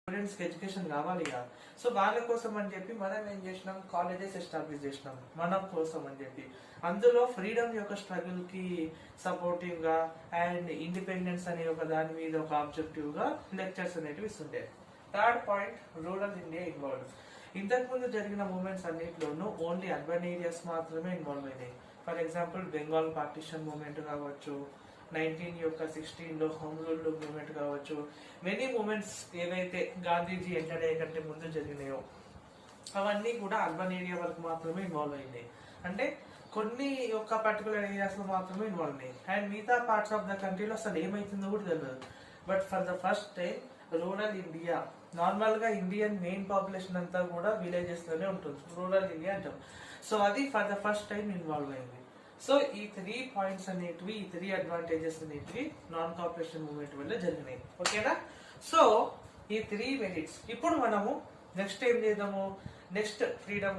Students కి education కావాలి కదా. సో వాళ్ళ కోసం అని చెప్పి మనం ఏం చేసినాం, కాలేజెస్ ఎస్టాబ్లిష్ చేసినాం మన కోసం అని చెప్పి. అందులో ఫ్రీడమ్ యొక్క స్ట్రగుల్ కి సపోర్టివ్ గా అండ్ ఇండిపెండెన్స్ అనే ఒక దాని మీద ఒక ఆబ్జెక్టివ్ గా లెక్చర్స్ అనేటివి ఇస్తుండే. Third point, rural India involve. ఇంతకు ముందు జరిగిన మూమెంట్స్ అన్నింటిలోనూ ఓన్లీ అర్బన్ ఏరియాస్ మాత్రమే ఇన్వాల్వ్ అయినాయి. For example Bengal partition movement కావచ్చు, 1916 హోమ్ రూల్ మూవ్మెంట్ కావచ్చు, మెనీ మూమెంట్స్ ఏవైతే గాంధీజీ ఎంటర్ అయ్యే కంటే ముందు జరిగినాయో అవన్నీ కూడా అర్బన్ ఏరియా వరకు మాత్రమే ఇన్వాల్వ్ అయినాయి. అంటే కొన్ని ఒక పర్టికులర్ ఏరియాస్ లో మాత్రమే ఇన్వాల్వ్ అయ్యాయి అండ్ మిగతా పార్ట్స్ ఆఫ్ ద కంట్రీలో అసలు ఏమైతుందో కూడా తెలియదు. But for the first time rural India, normal గా ఇండియన్ మెయిన్ పాపులేషన్ అంతా కూడా విలేజెస్ లోనే ఉంటుంది, రూరల్ ఇండియా అంటాం. సో అది for the first time involve అయింది. సో ఈ 3 పాయింట్స్ అనేటివి, ఈ 3 అడ్వాంటేజెస్ అనేటివి నాన్ కోఆపరేషన్ మూవ్మెంట్ వల్ల జరిగినాయి. ఓకేనా? సో ఈ 3 మెరిట్స్ ఇప్పుడు మనము నెక్స్ట్ ఏం చేద్దాము, నెక్స్ట్ ఫ్రీడమ్